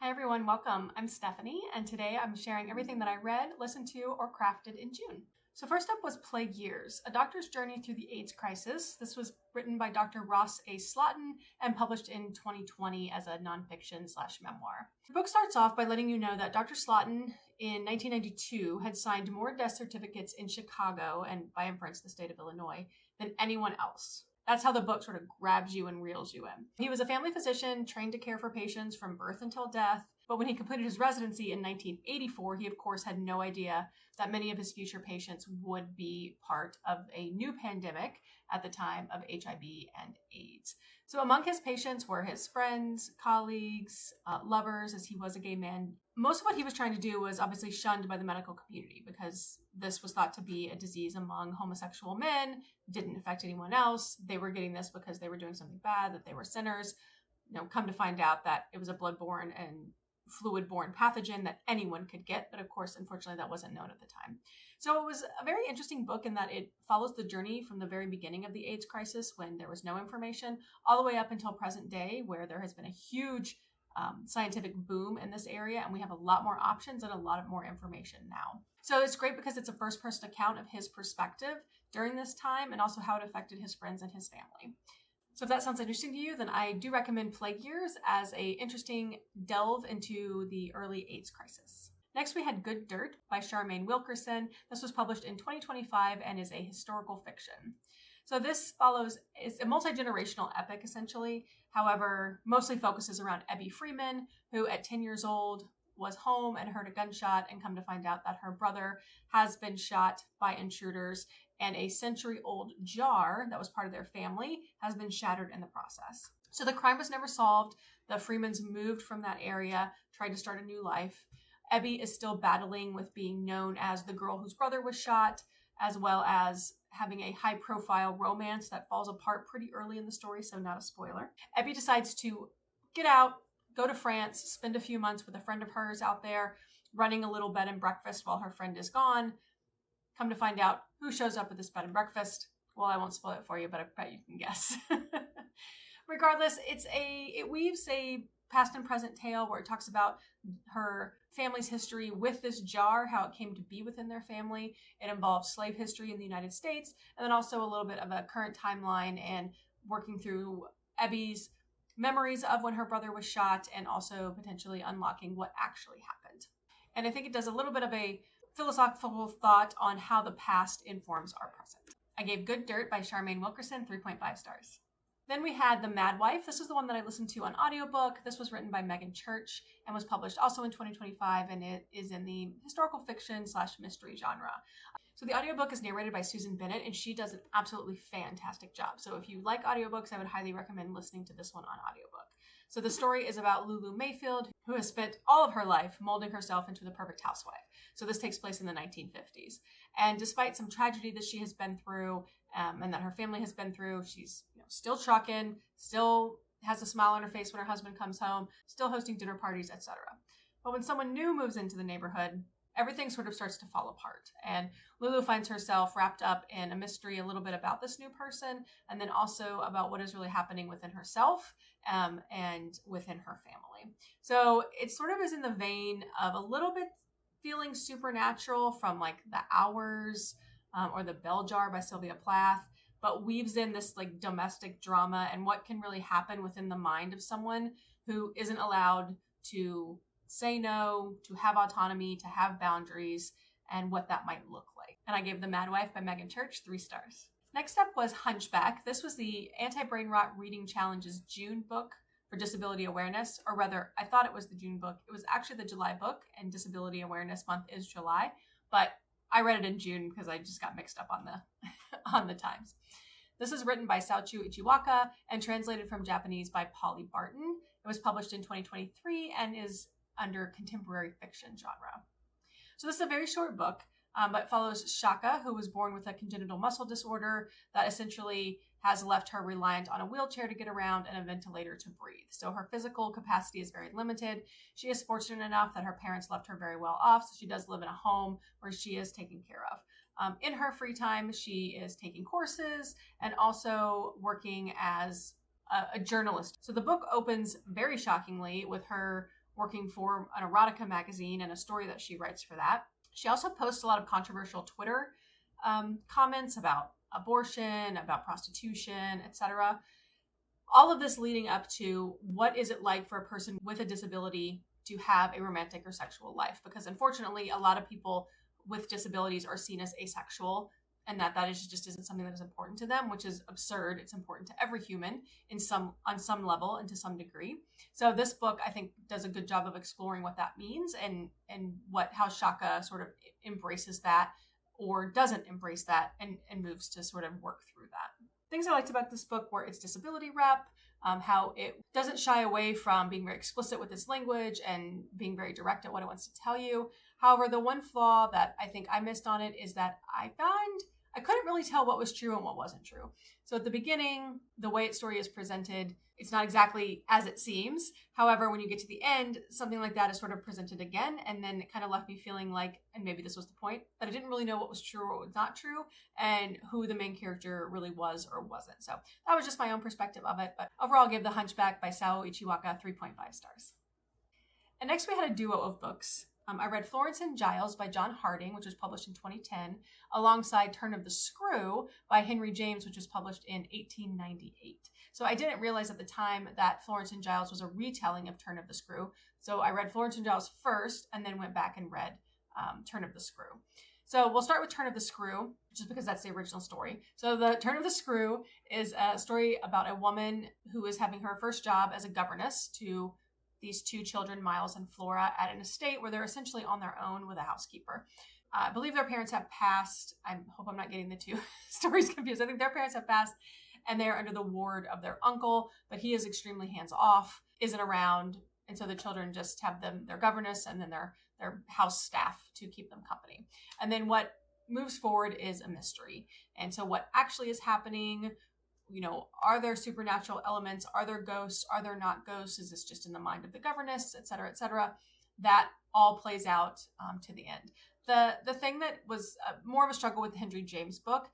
Hi everyone, welcome. I'm Stephanie, and today I'm sharing everything that I read, listened to, or crafted in June. So first up was Plague Years, A Doctor's Journey Through the AIDS Crisis. This was written by Dr. Ross A. Slotten and published in 2020 as a nonfiction/memoir. The book starts off by letting you know that Dr. Slotten in 1992 had signed more death certificates in Chicago, and by inference the state of Illinois, than anyone else. That's how the book sort of grabs you and reels you in. He was a family physician trained to care for patients from birth until death, but when he completed his residency in 1984, he of course had no idea that many of his future patients would be part of a new pandemic at the time of HIV and AIDS. So among his patients were his friends, colleagues, lovers, as he was a gay man. Most of what he was trying to do was obviously shunned by the medical community because this was thought to be a disease among homosexual men, didn't affect anyone else. They were getting this because they were doing something bad, that they were sinners. Come to find out that it was a bloodborne and fluid-borne pathogen that anyone could get. But of course, unfortunately, that wasn't known at the time. So it was a very interesting book in that it follows the journey from the very beginning of the AIDS crisis when there was no information all the way up until present day, where there has been a huge scientific boom in this area, and we have a lot more options and a lot of more information now. So it's great because it's a first-person account of his perspective during this time and also how it affected his friends and his family. So if that sounds interesting to you, then I do recommend Plague Years as a interesting delve into the early AIDS crisis. Next, we had Good Dirt by Charmaine Wilkerson. This was published in 2025 and is a historical fiction. So this is a multi-generational epic, essentially. However, mostly focuses around Abby Freeman, who at 10 years old was home and heard a gunshot and come to find out that her brother has been shot by intruders, and a century-old jar that was part of their family has been shattered in the process. So the crime was never solved. The Freemans moved from that area, tried to start a new life. Abby is still battling with being known as the girl whose brother was shot, as well as having a high-profile romance that falls apart pretty early in the story, so not a spoiler. Abby decides to get out, go to France, spend a few months with a friend of hers out there, running a little bed and breakfast while her friend is gone. Come to find out who shows up at this bed and breakfast. Well, I won't spoil it for you, but I bet you can guess. Regardless, it weaves a past and present tale where it talks about her family's history with this jar, how it came to be within their family. It involves slave history in the United States, and then also a little bit of a current timeline and working through Abby's memories of when her brother was shot and also potentially unlocking what actually happened. And I think it does a little bit of a philosophical thought on how the past informs our present. I gave Good Dirt by Charmaine Wilkerson 3.5 stars. Then we had The Mad Wife. This is the one that I listened to on audiobook. This was written by Meagan and was published also in 2025, and it is in the historical fiction/mystery genre. So the audiobook is narrated by Susan Bennett, and she does an absolutely fantastic job. So if you like audiobooks, I would highly recommend listening to this one on audiobook. So the story is about Lulu Mayfield, who has spent all of her life molding herself into the perfect housewife. So this takes place in the 1950s. And despite some tragedy that she has been through and that her family has been through, she's still trucking, still has a smile on her face when her husband comes home, still hosting dinner parties, etc. But when someone new moves into the neighborhood, everything sort of starts to fall apart. And Lulu finds herself wrapped up in a mystery a little bit about this new person, and then also about what is really happening within herself and within her family. So it sort of is in the vein of a little bit feeling supernatural from like The Hours or The Bell Jar by Sylvia Plath, but weaves in this like domestic drama and what can really happen within the mind of someone who isn't allowed to say no, to have autonomy, to have boundaries, and what that might look like. And I gave The Mad Wife by Meagan 3 stars. Next up was Hunchback. This was the Anti-Brain Rot Reading Challenge's June book for disability awareness, or rather, I thought it was the June book. It was actually the July book, and Disability Awareness Month is July, but I read it in June because I just got mixed up on the on the times. This is written by Saou Ichikawa and translated from Japanese by Polly Barton. It was published in 2023 and is under contemporary fiction genre. So this is a very short book, but follows Shaka, who was born with a congenital muscle disorder that essentially has left her reliant on a wheelchair to get around and a ventilator to breathe. So her physical capacity is very limited. She is fortunate enough that her parents left her very well off, so she does live in a home where she is taken care of. In her free time, she is taking courses and also working as a journalist. So the book opens very shockingly with her working for an erotica magazine and a story that she writes for that. She also posts a lot of controversial Twitter comments about abortion, about prostitution, etc. All of this leading up to what is it like for a person with a disability to have a romantic or sexual life? Because unfortunately, a lot of people with disabilities are seen as asexual, and that is just isn't something that is important to them, which is absurd. It's important to every human on some level and to some degree. So this book, I think, does a good job of exploring what that means and how Shaka sort of embraces that or doesn't embrace that and moves to sort of work through that. Things I liked about this book were its disability rep, how it doesn't shy away from being very explicit with its language and being very direct at what it wants to tell you. However, the one flaw that I think I missed on it is that I couldn't really tell what was true and what wasn't true. So at the beginning, the way its story is presented, it's not exactly as it seems. However, when you get to the end, something like that is sort of presented again. And then it kind of left me feeling like, and maybe this was the point, that I didn't really know what was true or what was not true and who the main character really was or wasn't. So that was just my own perspective of it. But overall, I'll give The Hunchback by Saou Ichikawa 3.5 stars. And next we had a duo of books. I read Florence and Giles by John Harding, which was published in 2010, alongside Turn of the Screw by Henry James, which was published in 1898. So I didn't realize at the time that Florence and Giles was a retelling of Turn of the Screw. So I read Florence and Giles first and then went back and read Turn of the Screw. So we'll start with Turn of the Screw, just because that's the original story. So the Turn of the Screw is a story about a woman who is having her first job as a governess to these two children, Miles and Flora, at an estate where they're essentially on their own with a housekeeper. I believe their parents have passed. I hope I'm not getting the two stories confused. I think their parents have passed and they're under the ward of their uncle, but he is extremely hands-off, isn't around, and so the children just have their governess and then their house staff to keep them company. And then what moves forward is a mystery. And so what actually is happening, are there supernatural elements? Are there ghosts? Are there not ghosts? Is this just in the mind of the governess, et cetera, et cetera? That all plays out to the end. The thing that was more of a struggle with the Henry James book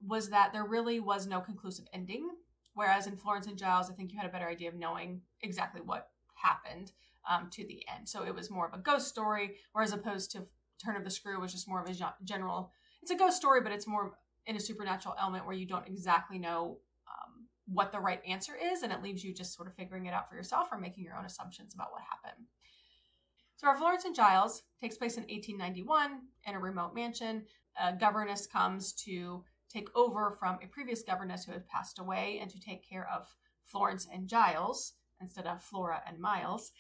was that there really was no conclusive ending. Whereas in Florence and Giles, I think you had a better idea of knowing exactly what happened to the end. So it was more of a ghost story, whereas opposed to Turn of the Screw was just more of a general, it's a ghost story, but it's more in a supernatural element where you don't exactly know what the right answer is, and it leaves you just sort of figuring it out for yourself or making your own assumptions about what happened. So our Florence and Giles takes place in 1891 in a remote mansion. A governess comes to take over from a previous governess who had passed away and to take care of Florence and Giles instead of Flora and Miles.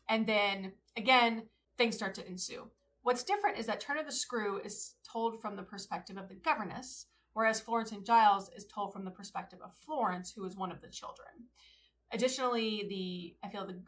And then again, things start to ensue. What's different is that Turn of the Screw is told from the perspective of the governess, whereas Florence and Giles is told from the perspective of Florence, who is one of the children. Additionally, I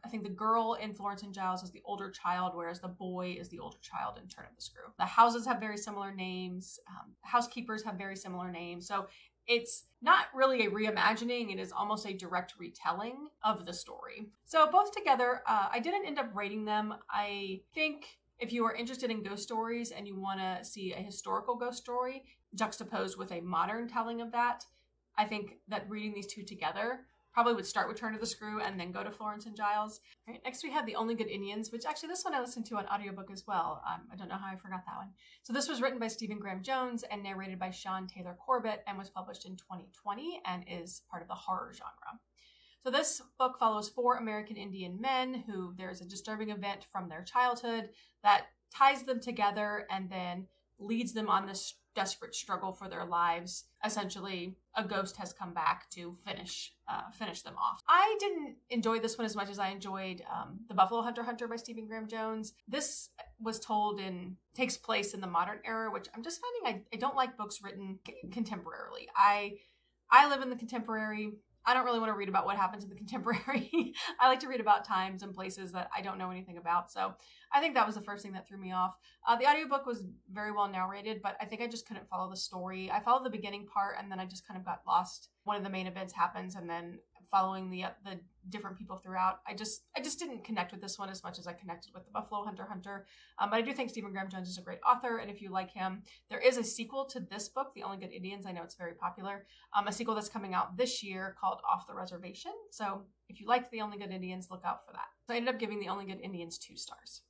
think the girl in Florence and Giles is the older child, whereas the boy is the older child in Turn of the Screw. The houses have very similar names. Housekeepers have very similar names. So it's not really a reimagining. It is almost a direct retelling of the story. So both together, I didn't end up rating them. I think if you are interested in ghost stories and you want to see a historical ghost story juxtaposed with a modern telling of that, I think that reading these two together probably would start with Turn of the Screw and then go to Florence and Giles. All right, next we have The Only Good Indians, which actually this one I listened to on audiobook as well. I don't know how I forgot that one. So this was written by Stephen Graham Jones and narrated by Shawn Taylor-Corbett and was published in 2020 and is part of the horror genre. So this book follows 4 American Indian men who there's a disturbing event from their childhood that ties them together and then leads them on this desperate struggle for their lives. Essentially, a ghost has come back to finish them off. I didn't enjoy this one as much as I enjoyed The Buffalo Hunter by Stephen Graham Jones. This was takes place in the modern era, which I'm just finding I don't like books written contemporarily. I live in the contemporary. I don't really want to read about what happens in the contemporary. I like to read about times and places that I don't know anything about. So I think that was the first thing that threw me off. The audiobook was very well narrated, but I think I just couldn't follow the story. I followed the beginning part and then I just kind of got lost. One of the main events happens and then following the different people throughout. I just didn't connect with this one as much as I connected with the Buffalo Hunter. But I do think Stephen Graham Jones is a great author, and if you like him, there is a sequel to this book, The Only Good Indians. I know it's very popular. A sequel that's coming out this year called Off the Reservation. So if you liked The Only Good Indians, look out for that. So I ended up giving The Only Good Indians 2 stars.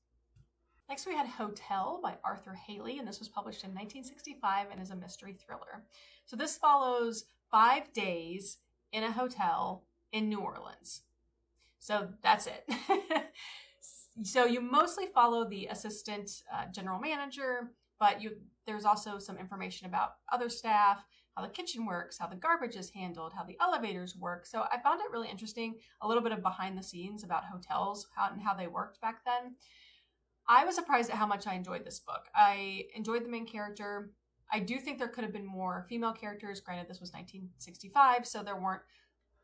Next, we had Hotel by Arthur Hailey, and this was published in 1965 and is a mystery thriller. So this follows 5 days in a hotel in New Orleans. So that's it. So you mostly follow the assistant general manager, but there's also some information about other staff, how the kitchen works, how the garbage is handled, how the elevators work. So I found it really interesting, a little bit of behind the scenes about hotels and how they worked back then. I was surprised at how much I enjoyed this book. I enjoyed the main character. I do think there could have been more female characters. Granted, this was 1965, so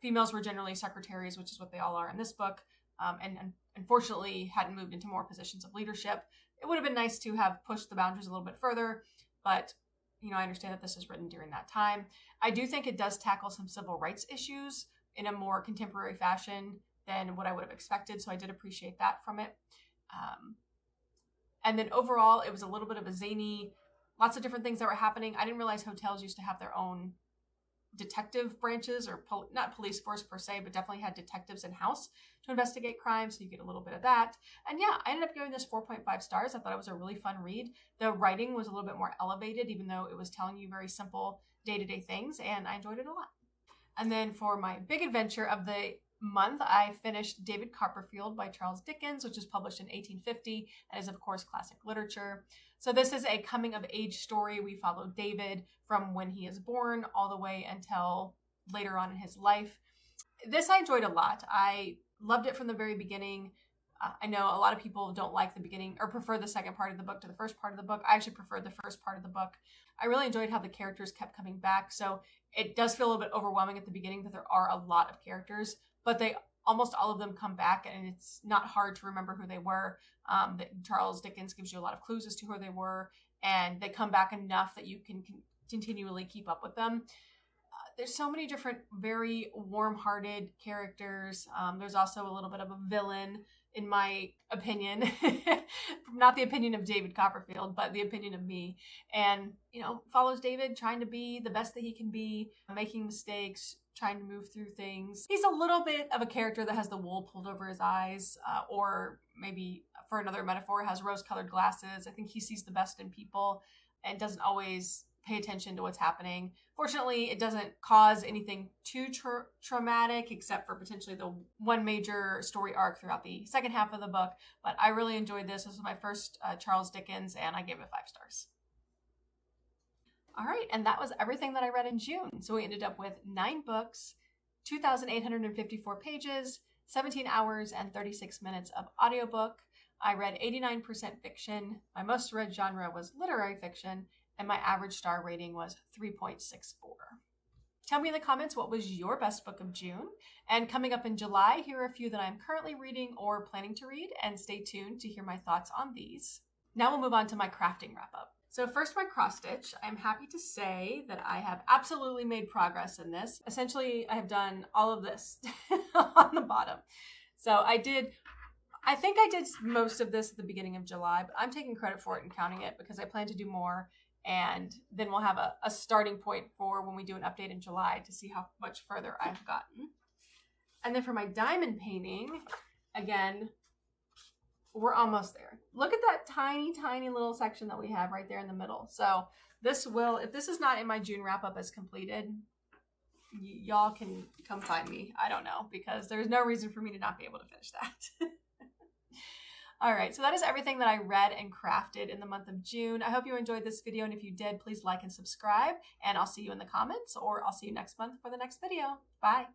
females were generally secretaries, which is what they all are in this book, and unfortunately hadn't moved into more positions of leadership. It would have been nice to have pushed the boundaries a little bit further, but I understand that this is written during that time. I do think it does tackle some civil rights issues in a more contemporary fashion than what I would have expected, so I did appreciate that from it. And then overall, it was a little bit of a zany, lots of different things that were happening. I didn't realize hotels used to have their own detective branches, or not police force per se, but definitely had detectives in-house to investigate crime, so you get a little bit of that. And yeah, I ended up giving this 4.5 stars. I thought it was a really fun read. The writing was a little bit more elevated, even though it was telling you very simple day-to-day things, and I enjoyed it a lot. And then for my big adventure of the month, I finished David Copperfield by Charles Dickens, which was published in 1850 and is, of course, classic literature. So this is a coming-of-age story. We follow David from when he is born all the way until later on in his life. This I enjoyed a lot. I loved it from the very beginning. I know a lot of people don't like the beginning or prefer the second part of the book to the first part of the book. I actually preferred the first part of the book. I really enjoyed how the characters kept coming back. So it does feel a little bit overwhelming at the beginning that there are a lot of characters, but almost all of them come back, and it's not hard to remember who they were. Charles Dickens gives you a lot of clues as to who they were, and they come back enough that you can continually keep up with them. There's so many different, very warm-hearted characters. There's also a little bit of a villain, in my opinion. Not the opinion of David Copperfield, but the opinion of me. And, follows David trying to be the best that he can be, making mistakes, trying to move through things. He's a little bit of a character that has the wool pulled over his eyes, or maybe for another metaphor, has rose-colored glasses. I think he sees the best in people and doesn't always pay attention to what's happening. Fortunately, it doesn't cause anything too traumatic, except for potentially the one major story arc throughout the second half of the book. But I really enjoyed this. This was my first Charles Dickens, and I gave it 5 stars. All right, and that was everything that I read in June. So we ended up with 9 books, 2,854 pages, 17 hours and 36 minutes of audiobook. I read 89% fiction. My most read genre was literary fiction, and my average star rating was 3.64. Tell me in the comments what was your best book of June. And coming up in July, here are a few that I'm currently reading or planning to read, and stay tuned to hear my thoughts on these. Now we'll move on to my crafting wrap-up. So first, my cross stitch. I'm happy to say that I have absolutely made progress in this. Essentially, I have done all of this on the bottom. So I think I did most of this at the beginning of July, but I'm taking credit for it and counting it because I plan to do more. And then we'll have a starting point for when we do an update in July to see how much further I've gotten. And then for my diamond painting, again, we're almost there. Look at that tiny, tiny little section that we have right there in the middle. So if this is not in my June wrap up as completed, y'all can come find me. I don't know, because there's no reason for me to not be able to finish that. All right, so that is everything that I read and crafted in the month of June. I hope you enjoyed this video, and if you did, please like and subscribe, and I'll see you in the comments, or I'll see you next month for the next video. Bye.